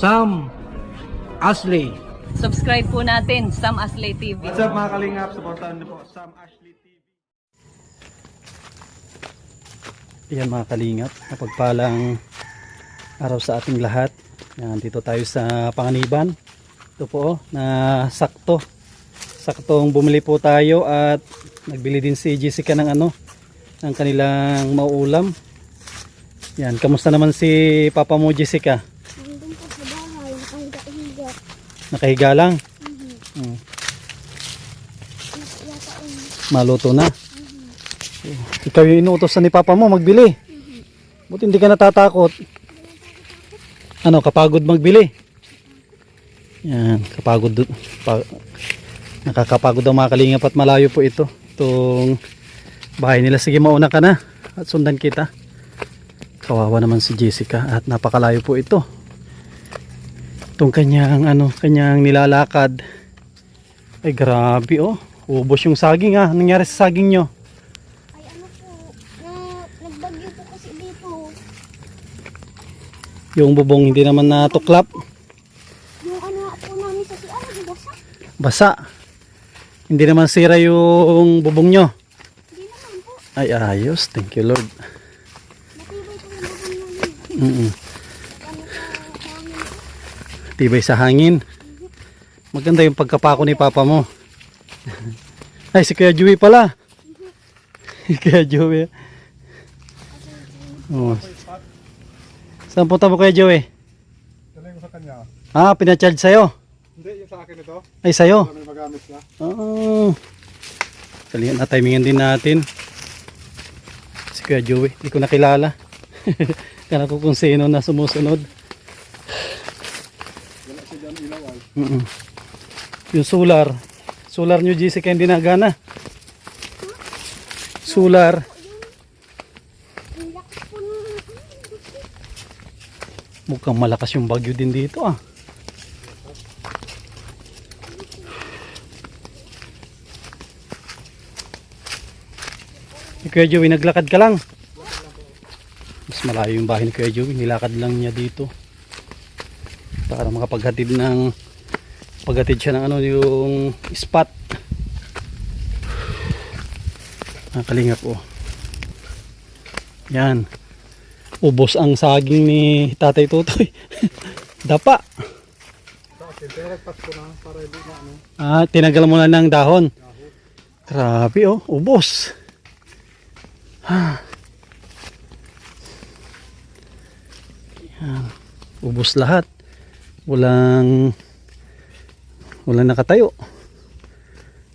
Sam Ashley. Subscribe po natin, Sam Ashley TV. What's up mga kalingap? Supportahan niyo po Sam Ashley TV. Yan mga kalingap, napagpalang araw sa ating lahat. Yan, dito tayo sa Panganiban. Ito po na saktong bumili po tayo at nagbili din si Jessica ng ng kanilang mauulam. Yan, kamusta naman si Papa mo, Jessica? Nandun po sa bahay, nakahiga-higa. Nakahiga lang? Maluto na? Ikaw yung inuutosan ni Papa mo magbili? Buti hindi ka natatakot. Kapagod magbili? Yan, nakakapagod ang mga kalingap at malayo po itong bahay nila. Sige, mauna ka na at sundan kita. Kawawa naman si Jessica at napakalayo po ito. Itong kanyang nilalakad. Ay grabe ubos yung saging Anong nangyari sa saging nyo? Ay nagbagyo po kasi dito. Yung bubong hindi naman natuklap. Yung po namin sa CR, basa. Basa. Hindi naman sira yung bubong nyo. Hindi naman po. Ay ayos, thank you Lord. Matibay po yung bahan namin. Tibay sa hangin. Maganda yung pagkapako ni Papa mo. Ay, si Kuya Joey pala. Kuya Joey. Saan punta mo Kuya Joey? Dala ko sa kanya. Pinacharge sa'yo? Hindi, yung sa akin ito. Ay, sa'yo? May magamit na. Kalihan na, timingan din natin. Si Kuya Joey, hindi ko nakilala. Kala ko kung sino na sumusunod. Wala siya dyan ilawal. Yung solar nyo Jessica hindi nagana. Solar. Ang lakas po ng Mukhang malakas yung bagyo din dito Kuya Joey, naglakad ka lang. Mas malayo yung bahay ni Kuya Joey, nilakad lang niya dito para makapaghatid siya ng yung spot. Kalingap yan, ubos ang saging ni Tatay Tutoy. Dapa. Tinagpas ko na para hindi na Tinagal mo na ng dahon. Grabe ubos. Yan, ubos lahat. Walang nakatayo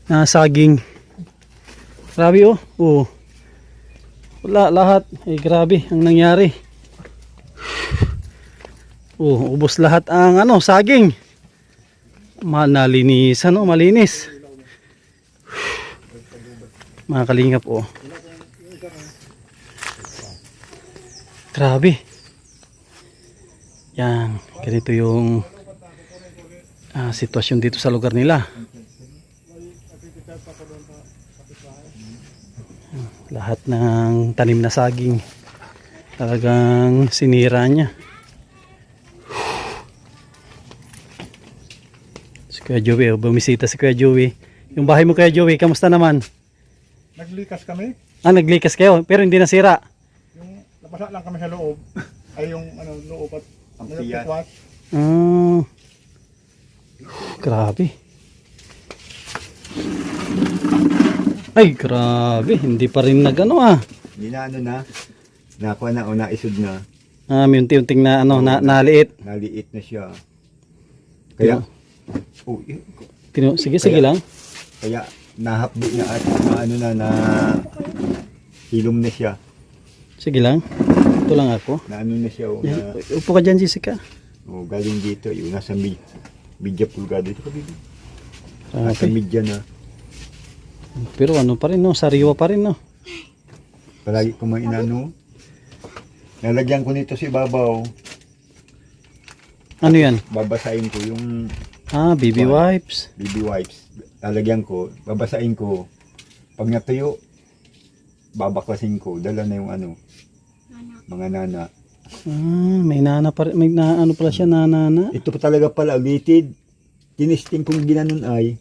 na saging. Grabe wala lahat. Grabe ang nangyari. Ubos lahat ang saging. Malinis. Mga kalingap grabe. Yan, ganito yung sitwasyon dito sa lugar nila. Lahat ng tanim na saging talagang sinira niya. Si Kuya Joey, bumisita si Kuya Joey. Yung bahay mo Kuya Joey, kamusta naman? Naglikas kami. Naglikas kayo pero hindi nasira. Yung napasa lang kami sa loob. Ay yung loob at Ampiyan. Grabe. Ay, grabe. Hindi pa rin Hindi na nakuha na o naisod na. may unti-unting naliit. Naliit na siya. Kaya, Sige lang. kaya nahapdi na at na hilom na siya. Sige lang. Ito lang ako. Na na siya. Upo ka dyan, Jessica. Galing dito. Yung nasa media pulgado. Ito ka bibi. Nasa Okay. media na. Pero pa rin, sariwa pa rin, Palagi ko mga nalagyan ko nito si babaw. Ano yan? Babasain ko yung Baby wipes. baby wipes. Lalagyan ko. Babasain ko. Pag natuyo, babaklasin ko. Dala na yung mga nana. May nana pa, may na, ano pala siya, nana. Ito pa talaga pala, ulitin. Tinisting kong ginanon ay.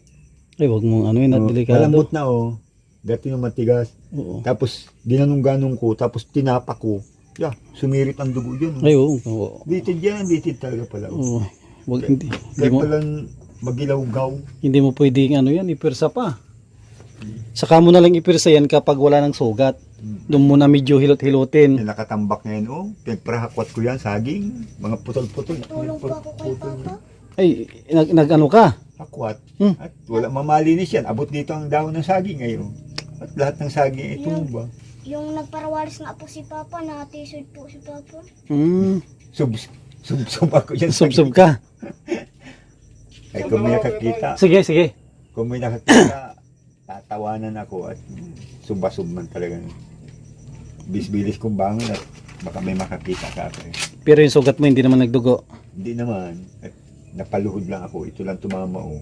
Ay, wag mong ano yun, at delikado. Malambot na oh. Dati nung matigas. Oo. Tapos, ginanong-ganong ko. Tapos, tinapa ko. Yeah, sumirit ang dugo yun. Ay, oo. Litid yan, litid talaga pala. Oo. Wag, hindi Kaya mo, pala magilaw-gaw. hindi mo pwedeng ano yan, ipirsa pa. Saka mo na lang ipirsa yan kapag wala ng sugat. Doon mo na medyo hilot-hilotin. Yung nakatambak na yan, oh. Pinagprahakwat ko yan, saging. Mga putol-putol. Tulong po ako kay Papa. Ay, nag-ano ka? Hakwat. Hmm. At wala mamalinis yan. Abot dito ang dahon ng saging ngayon. At lahat ng saging ay tumba. Yung nagparawalis nga po si Papa, natisod po si Papa. Sub ako yan. Sub-sub ka. Ay kung may nakakita, Sige, sige. kung may nakakita, tatawanan ako at subasub man talaga. Bisbilis kong bangon at baka may makakita ka ako eh. Pero yung sugat mo hindi naman nagdugo. Hindi naman. At napaluhod lang ako. Ito lang tumama oh.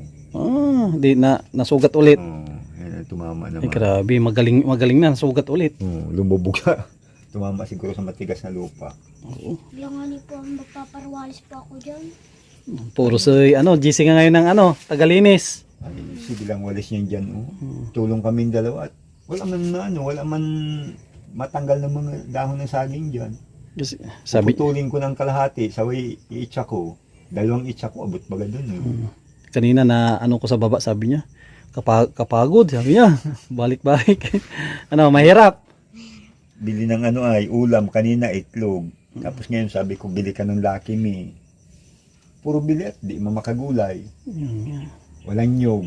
Hindi na nasugat ulit. Yan ang tumama Ay naman. grabe, magaling na nasugat ulit. Lumubog siya. Tumama siguro sa matigas na lupa. Langani po ang magpaparawalis po ako dyan. Puro say GC nga ngayon ng tagalinis. Ay, sige lang walis niyan dyan. Oh. Tulong kaming dalawa at wala man matanggal ng mga dahon ng saging dyan. Sabi, Putulin ko ng kalahati, saway iitsa ko. 2 itsa ko, abot baga dun. Eh. kanina na ano ko sa baba, sabi niya, kapagod, sabi niya, balik-balik. Mahirap. Bili ng ulam, kanina itlog. Tapos ngayon sabi ko, bili ka ng Lucky Me. Puro bili at di mamakagulay. Walang nyog,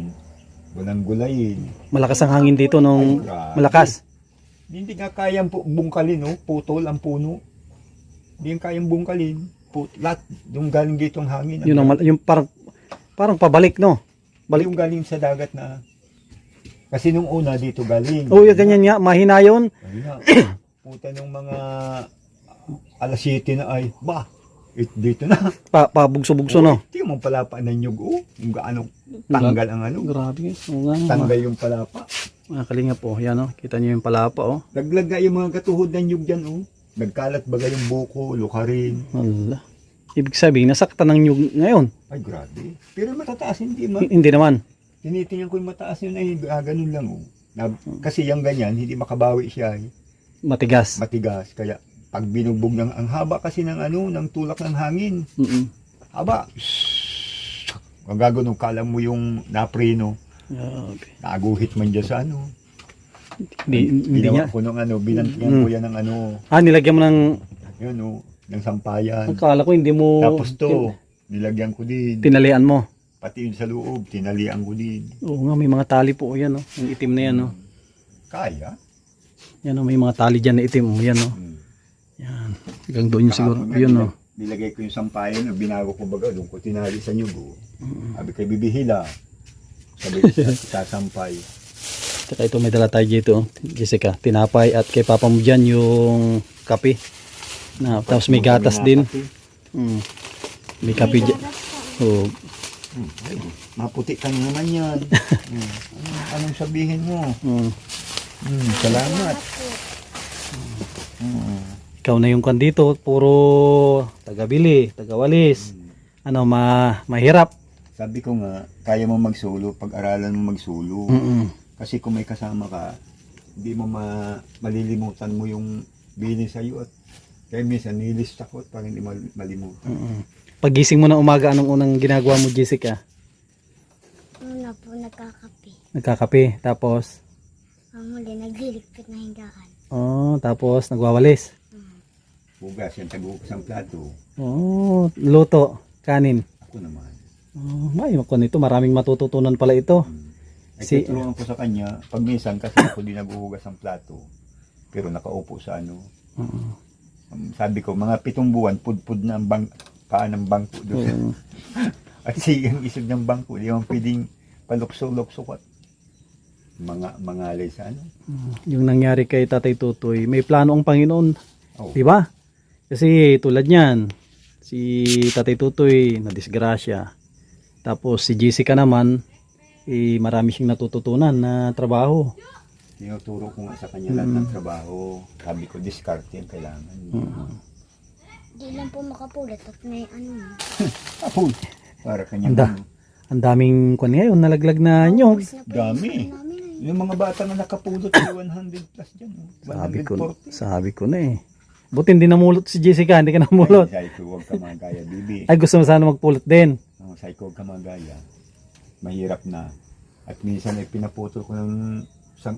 walang gulayin. Malakas ang hangin dito nung Ay, grabe. malakas. Hindi nga kayang bungkalin, no? Putol ang puno. Hindi nga kayang bungkalin. Lahat yung galing dito ang hangin. Yun yung parang pabalik, no? Balik yung galing sa dagat na. Kasi nung una dito galing. Oh, ganyan nga, mahina yun. Ayun na. Puta nung mga alas 7 na ay, dito na. Pabugso-bugso, no? Hindi mo palapa ng nyug, oh. Yung gaano tanggal ang Grabe. Oo nga. Tanggal yung palapa. Mga kalinga po, yan, oh. Kita niyo yung palapa, oh. Naglag nga yung mga katuhod ng nyug dyan, oh. Nagkalat baga yung buko, lukarin. Wala. Ibig sabihin, nasaktan ng nyug ngayon. Ay, grabe. Pero matataas, hindi man. Hindi naman. Tinitingnan ko yung mataas yun ay ganun lang, oh. Kasi yung ganyan, hindi makabawi siya, eh. Matigas. Matigas. Kaya, pag binugbog ng, ang haba kasi ng ng tulak ng hangin. Haba. Ang gagawin, kala mo yung napreno. Grabe. Naguhit man dyan sa Hindi Ginawa niya. ko ng binantingan ko yan ng Nilagyan mo ng, yun ng sampayan. akala ko hindi mo, Tapos to, nilagyan ko din. tinalian mo. Pati yun sa loob, tinalian ko din. Oo nga, may mga tali po, yan, oh. Yung itim na yan, oh. Kaya. Yan, oh, may mga tali dyan na itim, oh. Yan, oh. Yan. Hanggang doon yung siguro. Kahapon nga, Yun, oh. Nilagay ko yung sampayan, binago ko baga, doon ko tinali sa nyugo. Sabi kay bibihila. Sabi sasampay. Tsaka ito, may dala tayo dito, Jessica. Tinapay at kay papa mo dyan yung kape. Tapos may gatas din. May kape dyan. Oh. Maputi ka na naman yan. Anong sabihin mo? Salamat. Ikaw na yung kan dito, puro tagabili, tagawalis. Mahirap. Sabi ko nga, kaya mo magsulo, pag-aralan mo magsulo. Kasi kung may kasama ka, hindi mo malilimutan mo yung bini sa'yo. At kaya minsan nilista ko para hindi malimutan. Pagising mo ng umaga, anong unang ginagawa mo, Jessica? Una po, nagkakape. Nagkakape, tapos? Ang huli, nagliligpit na higaan. Tapos nagwawalis. Hugas, yan tagugas ang plato. Luto, kanin. Ako naman. May ako nito, maraming matututunan pala ito. Ay, tutulungan ko sa kanya, pag minsan kasi ako din naghuhugas ng plato. Pero nakaupo sa sabi ko, mga 7 buwan, pudpud na ang paan ng bangko doon. At sigang isog ng bangko, di mo pwedeng palukso-lukso at mangalay sa Yung nangyari kay Tatay Tutoy, may plano ang Panginoon. Oh. Di ba? Kasi tulad niyan, si Tatay Tutoy na disgrasya. Tapos si Jessica naman, marami siyang natututunan na trabaho. Tinuturo ko nga sa kanya lahat ng trabaho. Sabi ko, discard yan kailangan. Di lang po makapulot at may ano. Apoy. Para kanyang Anda. Ang daming kwan ngayon, nalaglag na nyog. Ubus na po Dami. yung namin ay. Yung mga bata na nakapulot ay 100 plus dyan. Oh. Sabi ko na eh. Buti hindi namulot si Jessica, hindi ka namulot. Ay, ko, huwag ka magaya, bibi. Ay, gusto mo sana magpulot din. Oh, say ko, huwag ka magaya. Mahirap na. At minsan ay pinaputol ko ng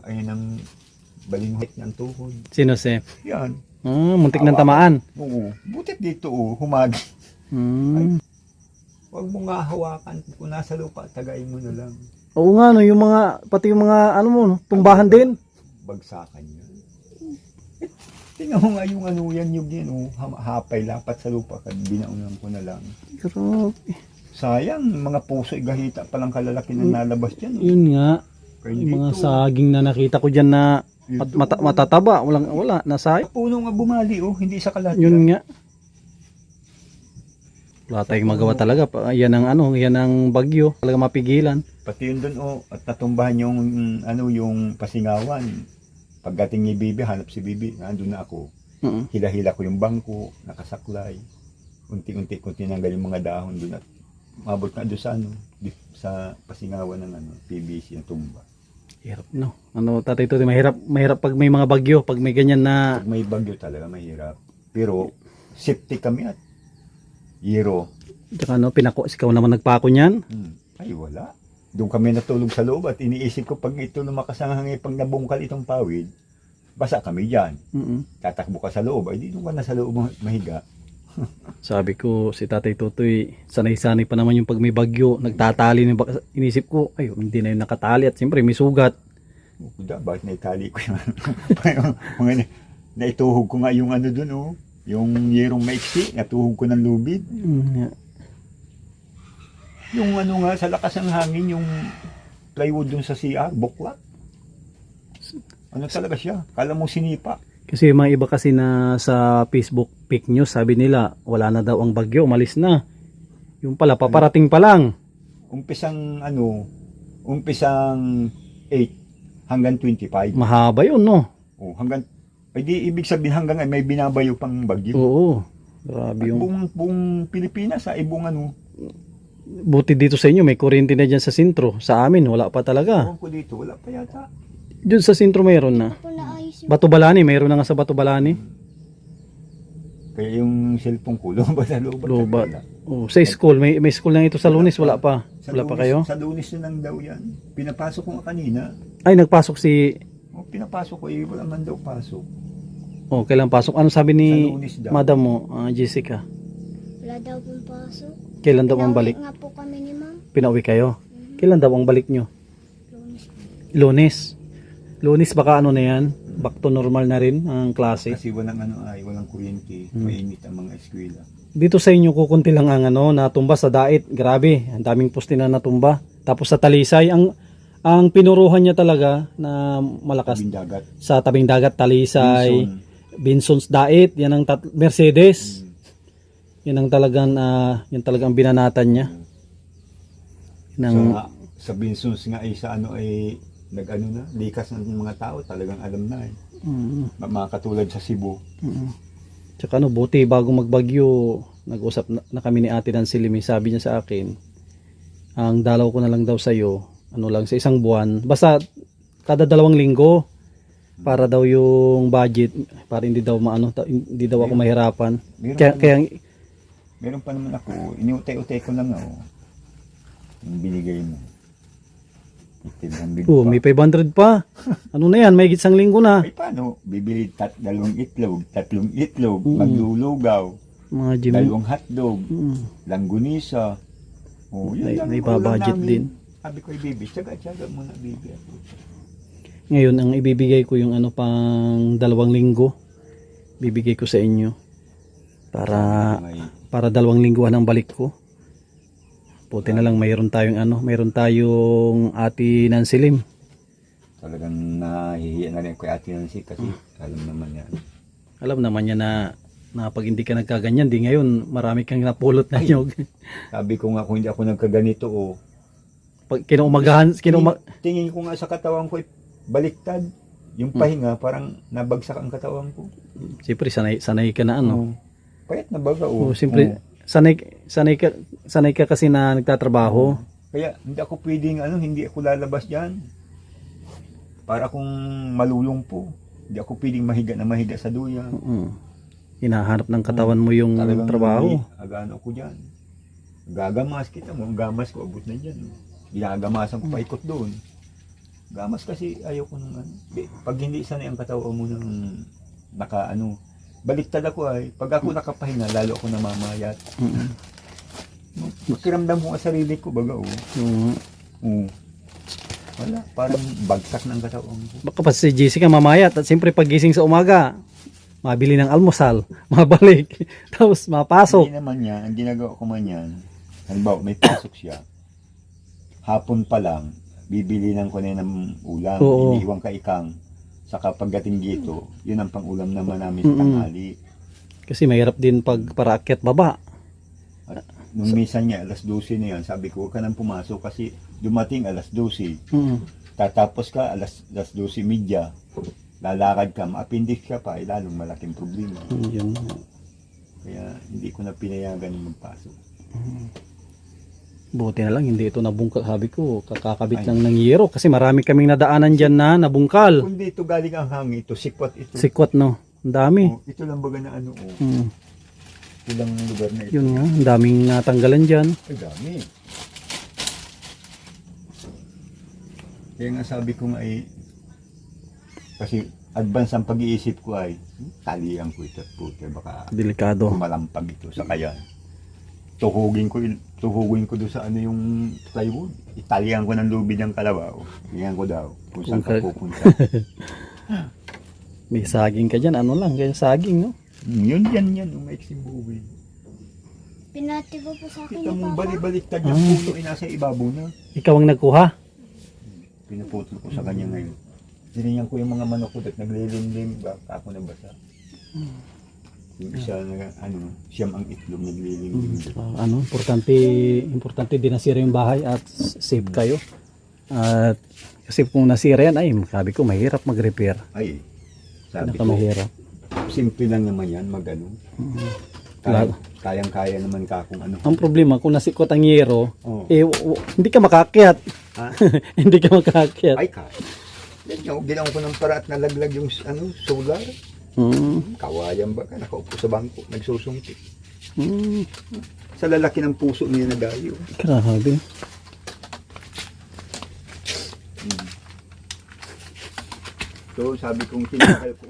ay ng balinghit ng tuhod. Sino, Sep? Yan. Muntik ng tamaan. Oo. Butit dito, oh. Humagi. Hmm. Huwag mo nga hawakan. Kung nasa lupa, tagayin mo na lang. Oo nga, no, yung mga, pati yung mga, ano mo, no, tumbahan din. Bagsakan yan. Tingnan mo nga yung ano yan, yung yan, oh. Hapay, lapat sa lupa. Binaunan ko na lang. Grabe. Sayang, mga puso, gahita palang kalalaki na nalabas dyan. Oh. Yun nga, Kaya yung mga dito, saging na nakita ko dyan na dito, matataba, wala, nasay. puno nga bumali, oh. Hindi sa kalat. Yun nga. Wala tayong magawa talaga. Yan ang ano, yan ang bagyo. Talaga mapigilan. Pati yun doon, oh, at natumbahan yung, ano, yung pasingawan. Pagdating ni Bibi, hanap si Bibi, nandun na ako. Hila-hila ko yung bangko, nakasaklay. Unti-unti tinanggal yung mga dahon doon at mabot na doon sa, ano, sa pasingawan ng ano, PVC, yung tumba. Hirap, no? Ano, tatay Tutoy, mahirap pag may mga bagyo, pag may ganyan na... Pag may bagyo talaga, mahirap. Pero, safety kami at Yero. Tsaka ano, ikaw naman nagpako niyan. Ay, wala. Doon kami natulog sa loob at iniisip ko pag ito lumakas ang hangin, pag nabungkal itong pawid, basa kami dyan. Tatakbo ka sa loob, ay di doon ka na sa loob mahiga. Sabi ko, si Tatay Tutoy, sanay-sanay pa naman yung pag may bagyo, nagtatali ng inisip ko, ay, hindi na yung nakatali at siyempre may sugat. Kuda, bakit naitali ko yung mga naituhog ko nga yung ano doon, oh. Yung yerong maiksi, natuhog ko ng lubid. Yung ano nga, sa lakas ng hangin, yung plywood dun sa CR, buklat. Ano talaga siya? Kala mo sinipa. Kasi yung mga iba kasi na sa Facebook pic news, sabi nila, wala na daw ang bagyo, umalis na. Yung pala, paparating pa lang. Umpisang 8 hanggang 25. Mahaba yun, no? Oh, hanggang, ay di ibig sabihin hanggang may binabayo pang bagyo. Oo. Grabe yung... Buong Pilipinas, sa ibong ano. Buti dito sa inyo, may kuryente na dyan sa sentro. Sa amin, wala pa talaga. Ewan ko dito, wala pa yata. Diyan sa sentro mayroon na. Po naayos yung Bato Balani, mayroon na nga sa Bato Balani. Kaya yung cellphone ko, lumabas sa loob. Lobat. Oh, sa school, may school na ito sa Lunes, wala pa. Wala pa kayo? Sa Lunes na lang daw yan. Pinapasok ko nga kanina. Ay, nagpasok si... Oh, pinapasok ko, wala man daw pasok. Oh, kailan pasok? Ano sabi ni Sa Lunes daw. madam mo, Jessica? wala daw pong pasok. Kailan daw ang balik? Pinauwi nga po kami ni ma'am. Pinauwi kayo? Kailan daw ang balik nyo? Lunes po. Lunes. Lunes baka ano na yan? Back to normal na rin ang klase. Kasi walang walang kuryente, mainit ang mga eskwela. Dito sa inyo kukunti lang ang natumba sa Dait. Grabe, ang daming poste na natumba. Tapos sa Talisay, ang pinuruhan niya talaga na malakas Bindagat. sa tabing dagat, Talisay, Binsons Dait, yan ang Mercedes. Yan ang talagang binanatan niya. Sa Binsons nga ay sa likas ng mga tao, talagang alam na eh. Mga katulad sa Cebu. Tsaka buti bago magbagyo, nag-usap na kami ni Ate Nancy Limi, sabi niya sa akin, ang dalaw ko na lang daw sa'yo, lang sa isang buwan, basta kada 2 linggo, para daw yung budget, para hindi daw hindi daw ako mahirapan. Meron pa naman ako, iniutay-utay ko lang yung binigay mo. May 500 pa. Ano na yan, may isang linggo na. Ay paano? Bibili 2 itlog, 3 itlog, maglulugaw, Mga gym. 2 hotdog, langgunisa. Oh, yun lang May ang ulam babudget namin. din. Sabi ko, Bibi, tsaga muna, Bibi. Ngayon, ang ibibigay ko yung pang 2 linggo. Bibigay ko sa inyo. Para 2 lingguhan ang balik ko. Puti na lang mayroon tayong Ate Nancy Lim. Talagang nahihiya na rin ko Ate Nancy kasi alam naman yan. Alam naman niya na pag hindi ka nagkaganyan, di ngayon marami kang napulot na nyog. Sabi ko nga kung hindi ako nagkaganito Pag tingin ko nga sa katawan ko baliktad. Yung pahinga parang nabagsak ang katawan ko. Siyempre sanay ka na Payat na baga. Oh, siyempre, sanay ka kasi na nagtatrabaho. Kaya hindi ako pwedeng hindi ako lalabas diyan. Para akong malulungpo. Hindi ako pwedeng mahiga sa duyan. Hinahanap ng katawan mo yung Talagang trabaho. agano ko diyan. Gagamas kita mo, ang gamas ko abot na diyan. Ginagamasan ko paikot doon. Gamas kasi ayoko nung pag hindi sanay ang katawan mo ng baliktad ako pag ako nakapahinga lalo ako namamayat. Makiramdam ko ang sarili ko baga wala, parang bagsak ng katawan ko. Baka pa si Jessica mamayat at siyempre pagising sa umaga, mabili ng almusal, mabalik, tapos mapasok. Hindi naman yan, ang ginagawa ko man yan, halimbawa may pasok siya, hapon pa lang, bibilinan ko na ng ulam, Oo. iniiwan ka ikang, saka pagdating dito, yun ang pang-ulam naman namin sa tanghali. Kasi mahirap din pag paraakyat baba. At nung minsan niya, alas 12 na yan, sabi ko, huwag ka nang pumasok kasi dumating alas 12. Tatapos ka alas 12:30, lalakad ka, ma-appendix ka pa, lalong malaking problema. Yun. Kaya hindi ko na pinayagan yung magpasok. Buti na lang hindi ito nabungkal. Sabi ko, kakakabit lang ng yero kasi marami kaming nadaanan dyan na nabungkal. Kung dito galing ang hangin, ito, sikwat ito. Sikwat no, ang dami. Ito lang baga na kulang lugar na ito. Yun nga, ang daming natanggalan dyan. Ay, dami. Kaya nga sabi ko nga kasi advance ang pag-iisip ko talihan ko ito at puti, baka Delikado. kumalampag ito sa kayan. Tuhugin ko doon sa yung plywood. Italihan ko ng lubid ng kalabaw. Tingnan ko daw kung saan ka pupunta. May saging ka dyan, ano lang, kaya saging no? Yun, yung maiksing buwi. Pinati ko po sa akin Kita ni mo, Papa. bali-baliktad yung puso, nasa ibabaw na. Ikaw ang nagkuha? Pinuputol ko sa kanya ngayon. Dininyan ko yung mga manok ko at naglilimlim, baka ako nabasa. Yung isa na, siyam ang itlog, naglilimlim. Importante din nasira yung bahay at safe kayo. At kasi kung nasira yan, sabi ko mahirap mag-repair. Ay, sabi ko, Pinakamahirap. simple lang naman yan, Kayang-kaya naman ka kung ano. Ang problema, kung nasikot ang yero, Oh. hindi ka makakyat. Ha? Hindi ka makakyat. Ay, kaya. Ginawa ko ng para at nalaglag yung solar. Kawayan ba ka? Nakaupo sa bangko, nagsusungkit. Sa lalaki ng puso niya na dayo. Grabe. So, sabi kong kinakal ko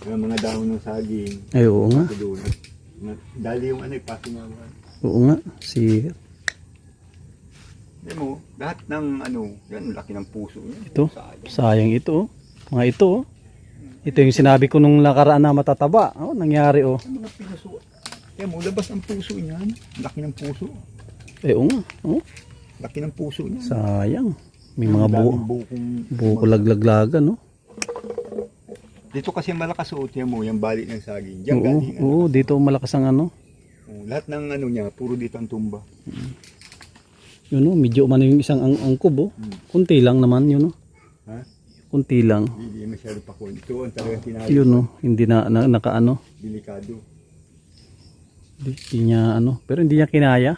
ang mga dahon ng saging. Ay, oo nga. Doon. Dali yung pasinawan. Oo nga. Hindi mo, lahat ng yan, laki ng puso niya. Ito, sayang ito. Mga ito. Ito yung sinabi ko nung nakaraan na matataba. Nangyari Ang mga pinuso. Kaya mo, labas ang puso niyan. Laki ng puso. Oo nga. Laki ng puso niya. Sayang. May mga buko laglaglagan, no? Dito kasi malakas suot niya mo, yung bali ng saging. Diyan galing. Oo, dito malakas ang Lahat ng niya, puro dito ang tumba. Yun, no? Medyo man yung isang angkob, Kunti lang naman, yun, no? Ha? Kunti lang. Hindi masyado pa ko. Ito ang talagang tinayos. Yun, no? Hindi na nakaano. Delikado. Hindi niya, pero hindi niya kinaya.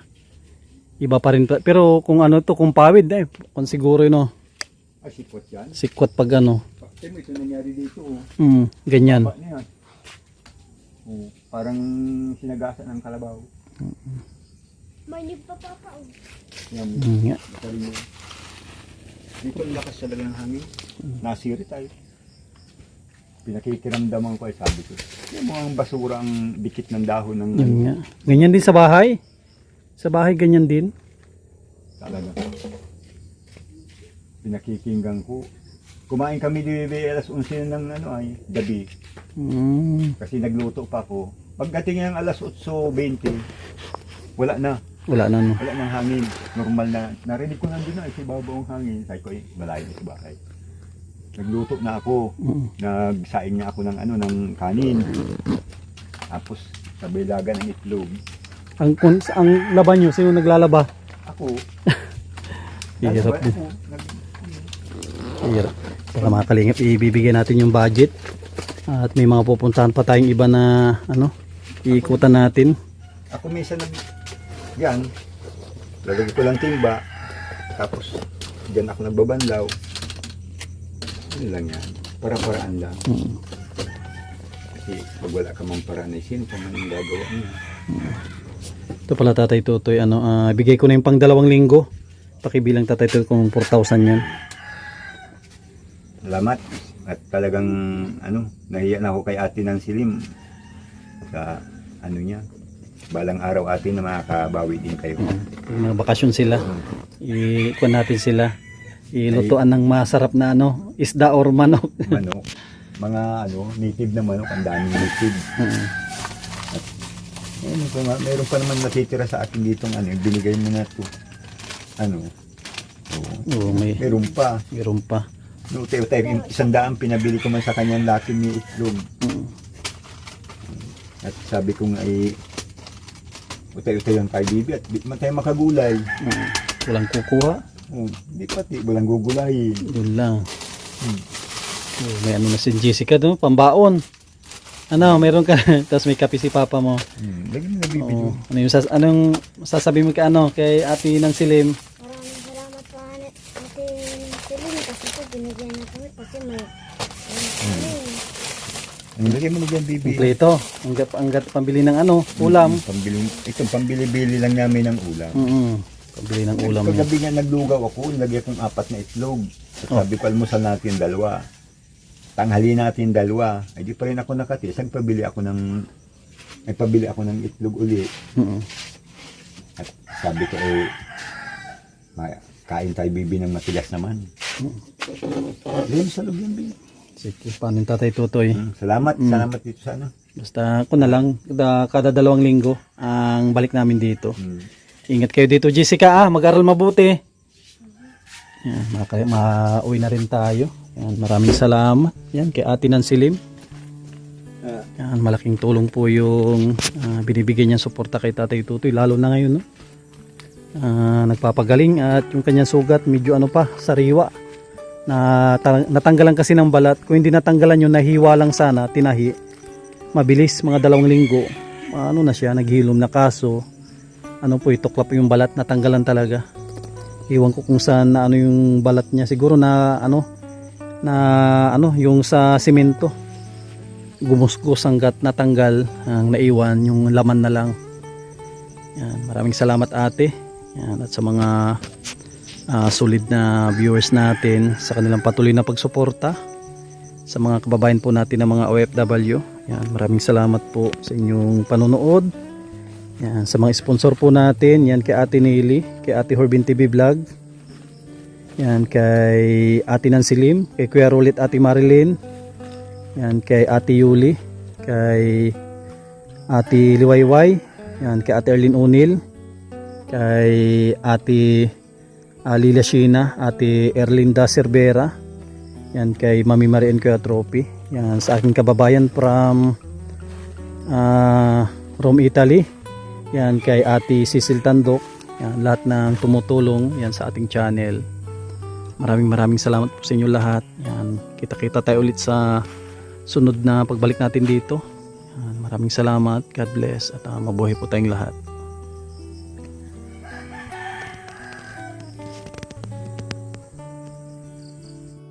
Iba pa rin. Pero kung kung pawid, kung siguro, Ay, sikwat yan. sikwat pag Bakit mo ito nangyari dito, ganyan. Baba niya. Parang sinagasan ng kalabaw. May pa Papa. Yan mo. Nga. Dito ang lakas talaga ng hangin. Nasiri tayo. Pinakikiramdaman ko sabi ko. Yung mga basura ang dikit ng dahon ng Yun nga. Ganyan din sa bahay. Sa bahay ganyan din. talaga. Pinakikinggan ko. Kumain kami dito alas 11 ng gabi. Kasi nagluto pa ako. Pagdating ng alas 8:20, wala na. Wala na, no? Wala nang hangin. Normal na. Narinig ko nandun na, si babaw ang hangin. Sabi ko, malayo na sa bahay. Nagluto na ako. Nagsaing na ako ng kanin. Tapos, sabilagan ng itlog. Ang laban nyo, sino naglalaba? Ako. Hirap din. Hirap. Para mga kalingap, ibibigay natin yung budget. At may mga pupuntahan pa tayong iba na iikutan natin. Ako minsan yan, lalagay ko lang timba, tapos dyan ako nagbabanlaw. Yun lang yan, para-paraan lang. Kasi pag wala ka mang paraan ay sino pa man yung gagawa niya. Ito pala Tatay Tutoy, bigay ko na yung pang 2 linggo. Pakibilang Tatay Tutoy kung 4,000 yan. Salamat. At talagang nahiya na ako kay ate ng silim sa niya. Balang araw ate na makakabawi din kayo. Yung mga bakasyon sila, ikuha natin sila. Ilutuan ng masarap na isda or manok. Manok. Mga native na manok, ang daming native. At meron pa naman natitira sa akin ditong binigay mo na to. Meron pa. Meron pa. No, tayo, 100 pinabili ko man sa kanyang laki ni itlog. At sabi ko nga utay-utay lang tayo bibi at di man tayo makagulay. Walang kukuha. Di pati, walang gugulay. Yun lang. May na si Jessica doon, pambaon. Meron ka. Tapos may kape si Papa mo. Lagi na nabibidyo. Anong sasabi mo kay ate ng silim? Maraming salamat po ate ng silim kasi po binigyan na kami kasi may Lagi mo na dyan, bibi. Kompleto. Hanggat pambili ng ulam. Pambili-bili lang namin ng ulam. Pambili ng ulam. Kagabi nga naglugaw ako, nilagay akong 4 na itlog. Sabi ko, almusal natin 2. Tanghali natin 2. Ay di pa rin ako nakatis. Nagpabili ako ng itlog uli. At sabi ko, kain tayo bibi ng matigas naman. Liam sa loob yan, bibi. Sige, paano yung Tatay Tutoy? Salamat dito sa Basta ako na lang, kada 2 linggo ang balik namin dito. Ingat kayo dito, Jessica, mag-aral mabuti. Yan, mauwi na rin tayo. Yan, maraming salamat. Yan, kay ate ng silim. Yan, malaking tulong po yung binibigyan niyang suporta kay Tatay Tutoy, lalo na ngayon, nagpapagaling at yung kanyang sugat medyo sariwa. Natanggalan kasi ng balat. Kung hindi natanggalan yun, nahiwa lang sana, tinahi. Mabilis, mga 2 linggo. Na siya, naghilom na kaso. Ituklap yung balat, natanggalan talaga. Iwan ko kung saan yung balat niya. Siguro yung sa simento. Gumusgos hanggat natanggal, ang naiwan, yung laman na lang. Yan, maraming salamat ate. Yan, at sa mga solid na viewers natin sa kanilang patuloy na pagsuporta sa mga kababayan po natin ng mga OFW. Yan, maraming salamat po sa inyong panonood. Yan, sa mga sponsor po natin, yan kay Ate Neely, kay Ate Horbin TV Vlog. Yan kay Ate Nansilim, kay Kuya Rolit, Ate Marilyn. Yan kay Ate Yuli, kay Ate Liwayway, yan kay Ate Erlyn Unil, kay Ate Lila Sheena, Ate Erlinda Cervera, yan kay Mami Marian Kuya Trophy, yan sa aking kababayan from Rome, Italy, yan kay Ate Cecil Tandok, yan lahat ng tumutulong yan sa ating channel. Maraming salamat po sa inyo lahat. Yan, kita-kita tayo ulit sa sunod na pagbalik natin dito. Yan, maraming salamat, God bless at mabuhay po tayong lahat.